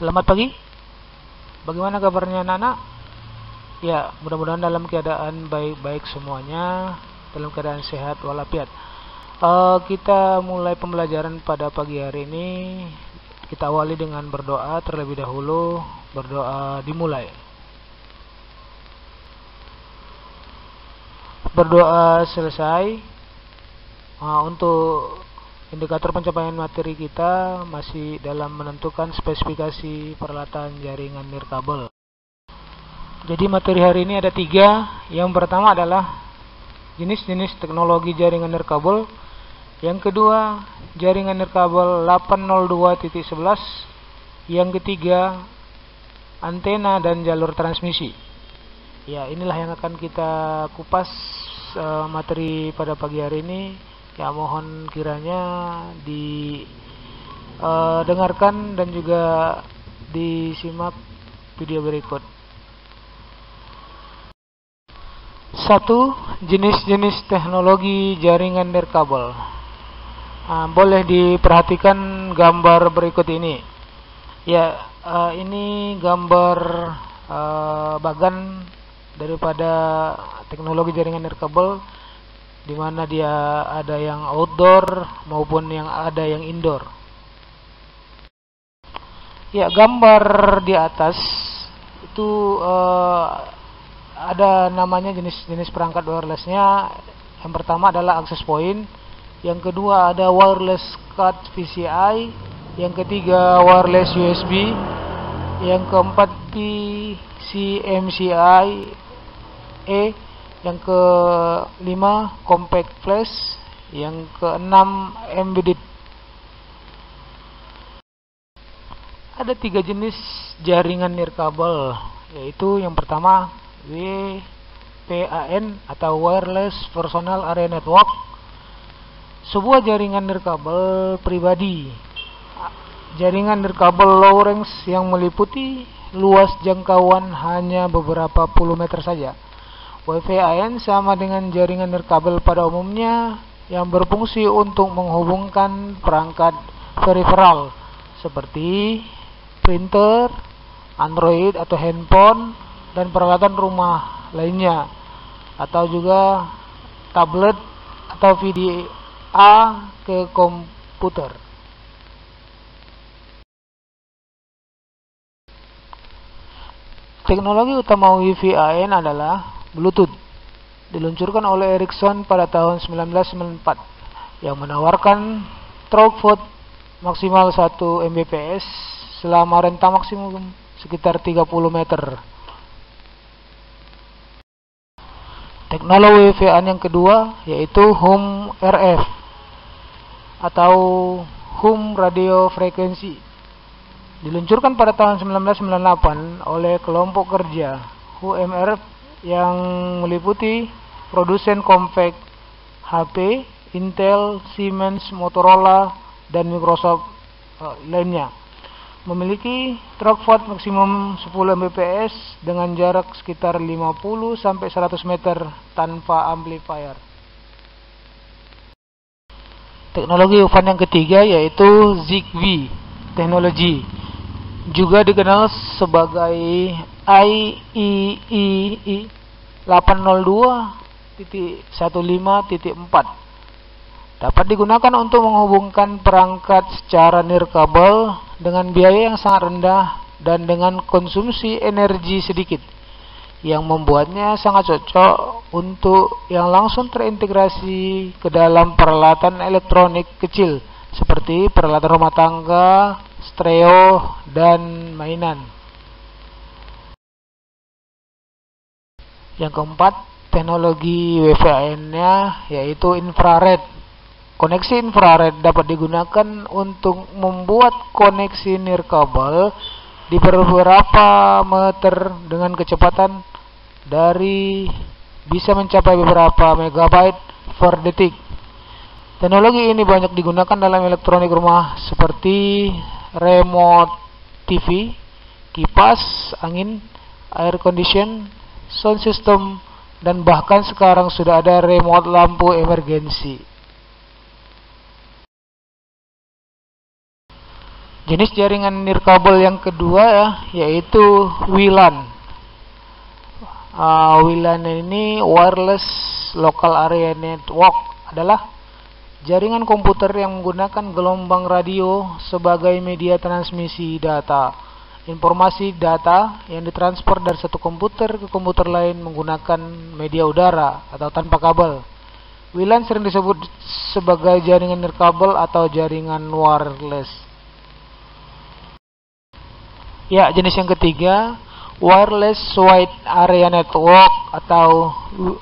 Selamat pagi. Bagaimana kabarnya anak-anak? Ya, mudah-mudahan dalam keadaan baik-baik semuanya, dalam keadaan sehat walafiat. Kita mulai pembelajaran pada pagi hari ini. Kita awali dengan berdoa terlebih dahulu. Berdoa dimulai. Berdoa selesai. Untuk indikator pencapaian materi kita masih dalam menentukan spesifikasi peralatan jaringan nirkabel. Jadi materi hari ini ada 3. Yang pertama adalah jenis-jenis teknologi jaringan nirkabel. Yang kedua, jaringan nirkabel 802.11. Yang ketiga, antena dan jalur transmisi. Ya, inilah yang akan kita kupas materi pada pagi hari ini. Ya, mohon kiranya didengarkan dan juga disimak video berikut. 1. Jenis-jenis teknologi jaringan nirkabel. Boleh diperhatikan gambar berikut ini. Ya, ini gambar bagan daripada teknologi jaringan nirkabel, di mana dia ada yang outdoor maupun yang ada yang indoor. Ya, gambar di atas itu ada namanya jenis-jenis perangkat wirelessnya. Yang pertama adalah access point, yang kedua ada wireless card VCI, yang ketiga wireless USB, yang keempat PCMCI yang kelima compact flash, yang keenam embedded. Ada 3 jenis jaringan nirkabel, yaitu yang pertama WPAN atau Wireless Personal Area Network, sebuah jaringan nirkabel pribadi. Jaringan nirkabel low range yang meliputi luas jangkauan hanya beberapa puluh meter saja. WPAN sama dengan jaringan nirkabel pada umumnya yang berfungsi untuk menghubungkan perangkat peripheral seperti printer, Android atau handphone, dan peralatan rumah lainnya, atau juga tablet atau VDA ke komputer. Teknologi utama WPAN adalah Bluetooth, diluncurkan oleh Ericsson pada tahun 1994, yang menawarkan throughput maksimal 1 Mbps selama rentang maksimum sekitar 30 meter. Teknologi WPAN yang kedua yaitu Home RF atau Home Radio Frequency, diluncurkan pada tahun 1998 oleh kelompok kerja HMRF yang meliputi produsen compact HP, Intel, Siemens, Motorola, dan Microsoft lainnya. Memiliki throughput maksimum 10 Mbps dengan jarak sekitar 50-100 meter tanpa amplifier. Teknologi WPAN yang ketiga yaitu Zigbee teknologi, juga dikenal sebagai IEEE 802.15.4, dapat digunakan untuk menghubungkan perangkat secara nirkabel dengan biaya yang sangat rendah dan dengan konsumsi energi sedikit, yang membuatnya sangat cocok untuk yang langsung terintegrasi ke dalam peralatan elektronik kecil seperti peralatan rumah tangga, stereo, dan mainan. Yang keempat, teknologi WPAN-nya yaitu infrared. Koneksi infrared dapat digunakan untuk membuat koneksi nirkabel di beberapa meter dengan kecepatan dari bisa mencapai beberapa megabyte per detik. Teknologi ini banyak digunakan dalam elektronik rumah seperti remote TV, kipas angin, air condition, sound system, dan bahkan sekarang sudah ada remote lampu emergensi. Jenis jaringan nirkabel yang kedua ya, yaitu WLAN. WLAN ini Wireless Local Area Network adalah jaringan komputer yang menggunakan gelombang radio sebagai media transmisi data. Informasi data yang ditransfer dari satu komputer ke komputer lain menggunakan media udara atau tanpa kabel. WLAN sering disebut sebagai jaringan nirkabel atau jaringan wireless. Ya, jenis yang ketiga, Wireless Wide Area Network atau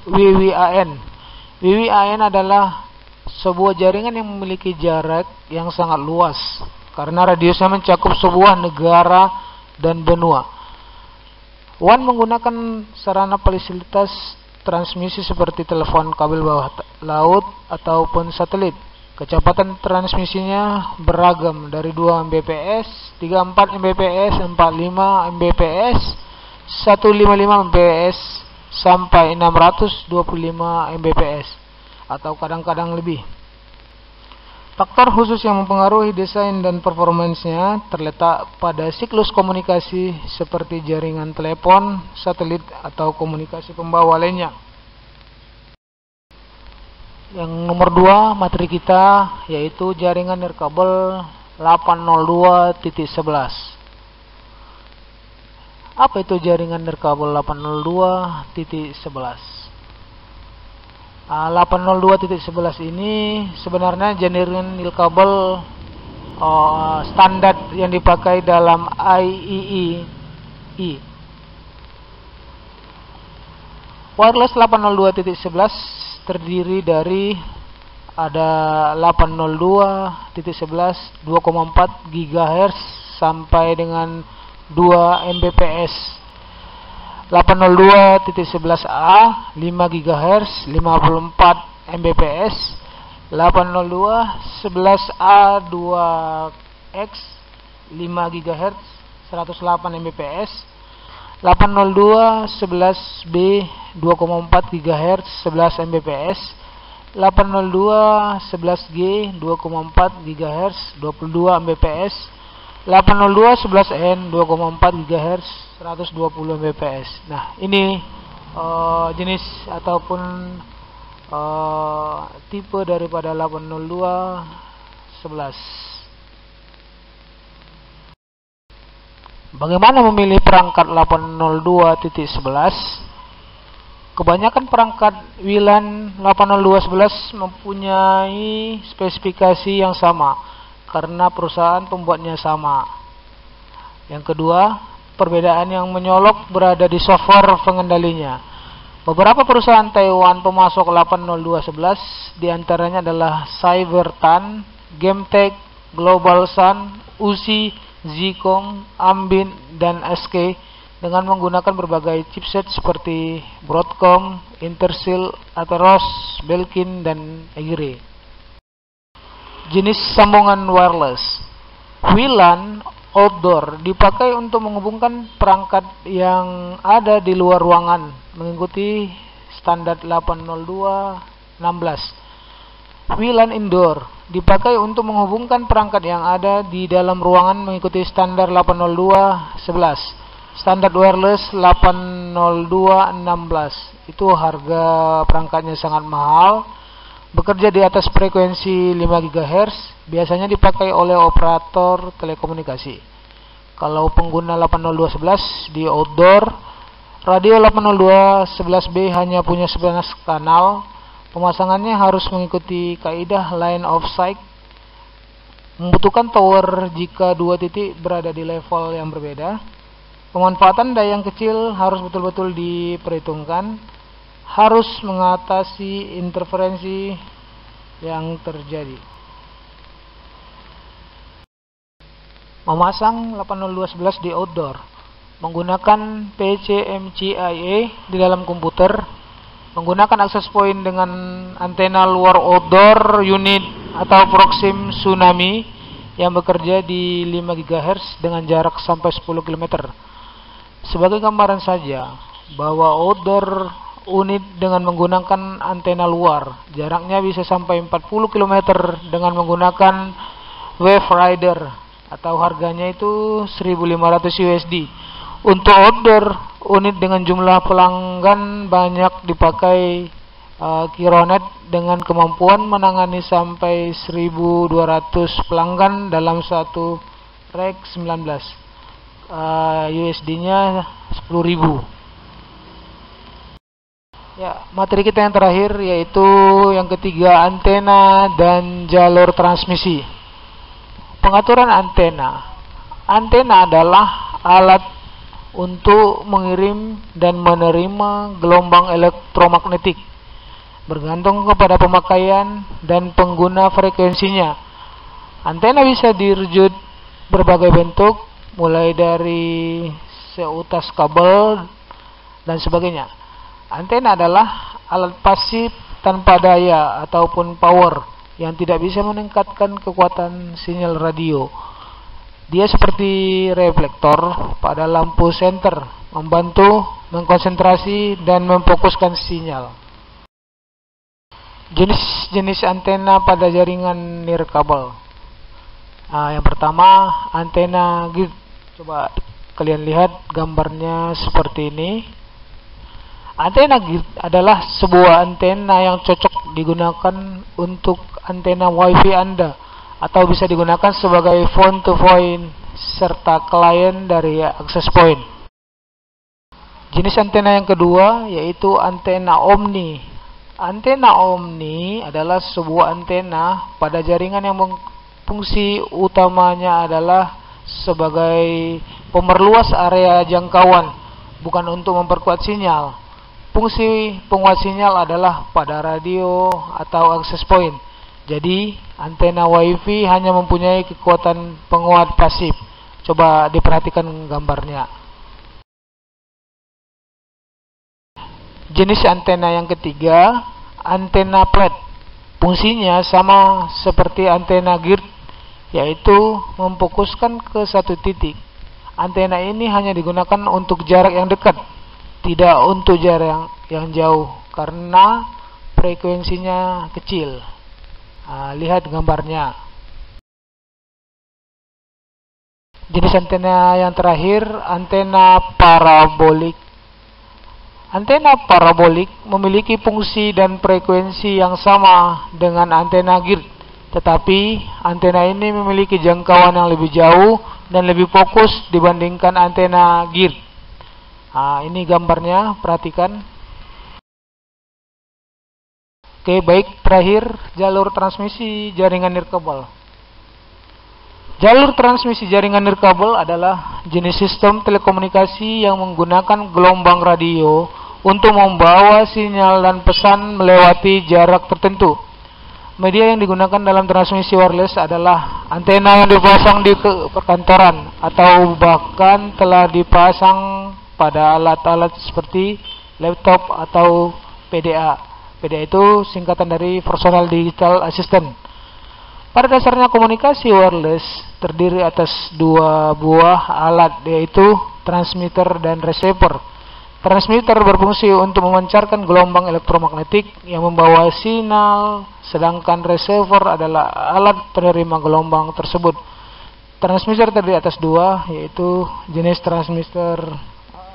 WWAN. WWAN adalah sebuah jaringan yang memiliki jarak yang sangat luas karena radiusnya mencakup sebuah negara dan benua. WAN menggunakan sarana fasilitas transmisi seperti telepon kabel bawah laut ataupun satelit. Kecepatan transmisinya beragam dari 2 Mbps, 34 Mbps, 45 Mbps, 155 Mbps sampai 625 Mbps atau kadang-kadang lebih. Faktor khusus yang mempengaruhi desain dan performansnya terletak pada siklus komunikasi seperti jaringan telepon, satelit, atau komunikasi pembawa lainnya. Yang nomor 2 materi kita yaitu jaringan nirkabel 802.11. Apa itu jaringan nirkabel 802.11? 802.11 ini sebenarnya jaringan nirkabel standar yang dipakai dalam IEEE. Wireless 802.11 terdiri dari ada 802.11 2,4 GHz sampai dengan 2 Mbps. 802.11a 5 GHz 54 Mbps. 802.11a 2X 5 GHz 108 Mbps. 802.11b 2,4 GHz 11 Mbps. 802.11g 2,4 GHz 22 Mbps. 802.11n 2,4 GHz 120 Mbps. Nah, ini jenis ataupun tipe daripada 802.11. Bagaimana memilih perangkat 802.11? Kebanyakan perangkat WLAN 802.11 mempunyai spesifikasi yang sama karena perusahaan pembuatnya sama. Yang kedua, perbedaan yang menyolok berada di software pengendalinya. Beberapa perusahaan Taiwan pemasok 802.11 diantaranya adalah Cybertan, Gemtek, Global Sun, USI, Zikong, Ambin, dan SK dengan menggunakan berbagai chipset seperti Broadcom, Intersil, Atheros, Belkin, dan Egre. Jenis sambungan wireless. WLAN outdoor dipakai untuk menghubungkan perangkat yang ada di luar ruangan mengikuti standar 802.16. WLAN indoor dipakai untuk menghubungkan perangkat yang ada di dalam ruangan mengikuti standar 802.11. Standar wireless 802.16 itu harga perangkatnya sangat mahal, bekerja di atas frekuensi 5 GHz, biasanya dipakai oleh operator telekomunikasi. Kalau pengguna 802.11 di outdoor, radio 802.11b hanya punya 11 kanal. Pemasangannya harus mengikuti kaidah line of sight, membutuhkan tower jika dua titik berada di level yang berbeda. Pemanfaatan daya yang kecil harus betul-betul diperhitungkan, harus mengatasi interferensi yang terjadi. Memasang 802.11 di outdoor menggunakan PCMCIA di dalam komputer. Menggunakan access point dengan antena luar outdoor unit atau proxim tsunami yang bekerja di 5 GHz dengan jarak sampai 10 km. Sebagai gambaran saja bahwa outdoor unit dengan menggunakan antena luar jaraknya bisa sampai 40 km dengan menggunakan Wave Rider atau harganya itu 1.500 USD. Untuk outdoor unit dengan jumlah pelanggan banyak dipakai Kironet dengan kemampuan menangani sampai 1.200 pelanggan dalam satu rack 19. USD-nya 10.000. Ya, materi kita yang terakhir yaitu yang ketiga, antena dan jalur transmisi. Pengaturan antena. Antena adalah alat untuk mengirim dan menerima gelombang elektromagnetik bergantung kepada pemakaian dan pengguna frekuensinya. Antena bisa dirujut berbagai bentuk, mulai dari seutas kabel dan sebagainya. Antena adalah alat pasif tanpa daya ataupun power yang tidak bisa meningkatkan kekuatan sinyal radio. Dia seperti reflektor pada lampu senter, membantu mengkonsentrasi dan memfokuskan sinyal. Jenis-jenis antena pada jaringan nirkabel. Yang pertama, antena grid. Coba kalian lihat gambarnya seperti ini. Antena grid adalah sebuah antena yang cocok digunakan untuk antena WiFi Anda, atau bisa digunakan sebagai phone to point serta klien dari access point. Jenis antena yang kedua yaitu antena omni. Antena omni adalah sebuah antena pada jaringan yang fungsi utamanya adalah sebagai pemerluas area jangkauan, bukan untuk memperkuat sinyal. Fungsi penguat sinyal adalah pada radio atau access point. Jadi, antena WiFi hanya mempunyai kekuatan penguat pasif. Coba diperhatikan gambarnya. Jenis antena yang ketiga, antena flat. Fungsinya sama seperti antena grid, yaitu memfokuskan ke satu titik. Antena ini hanya digunakan untuk jarak yang dekat, tidak untuk jarak yang jauh, karena frekuensinya kecil. Lihat gambarnya. Jenis antena yang terakhir, antena parabolik. Antena parabolik memiliki fungsi dan frekuensi yang sama dengan antena grid, tetapi antena ini memiliki jangkauan yang lebih jauh dan lebih fokus dibandingkan antena grid. Ini gambarnya, perhatikan. Oke, baik, terakhir jalur transmisi jaringan nirkabel. Jalur transmisi jaringan nirkabel adalah jenis sistem telekomunikasi yang menggunakan gelombang radio untuk membawa sinyal dan pesan melewati jarak tertentu. Media yang digunakan dalam transmisi wireless adalah antena yang dipasang di perkantoran atau bahkan telah dipasang pada alat-alat seperti laptop atau PDA. PDA itu singkatan dari Personal Digital Assistant. Pada dasarnya komunikasi wireless terdiri atas dua buah alat, yaitu transmitter dan receiver. Transmitter berfungsi untuk memancarkan gelombang elektromagnetik yang membawa sinyal, sedangkan receiver adalah alat penerima gelombang tersebut. Transmitter terdiri atas dua, yaitu jenis transmitter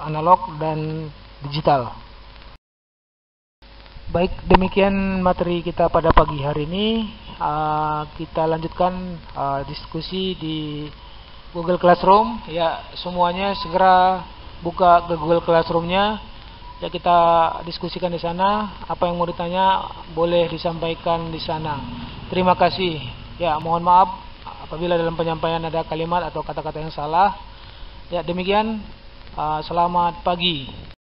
analog dan digital. Baik, demikian materi kita pada pagi hari ini. Kita lanjutkan diskusi di Google Classroom. Ya, semuanya segera buka ke Google Classroom-nya. Ya, kita diskusikan di sana. Apa yang mau ditanya boleh disampaikan di sana. Terima kasih. Ya, mohon maaf apabila dalam penyampaian ada kalimat atau kata-kata yang salah. Ya, demikian. Selamat pagi.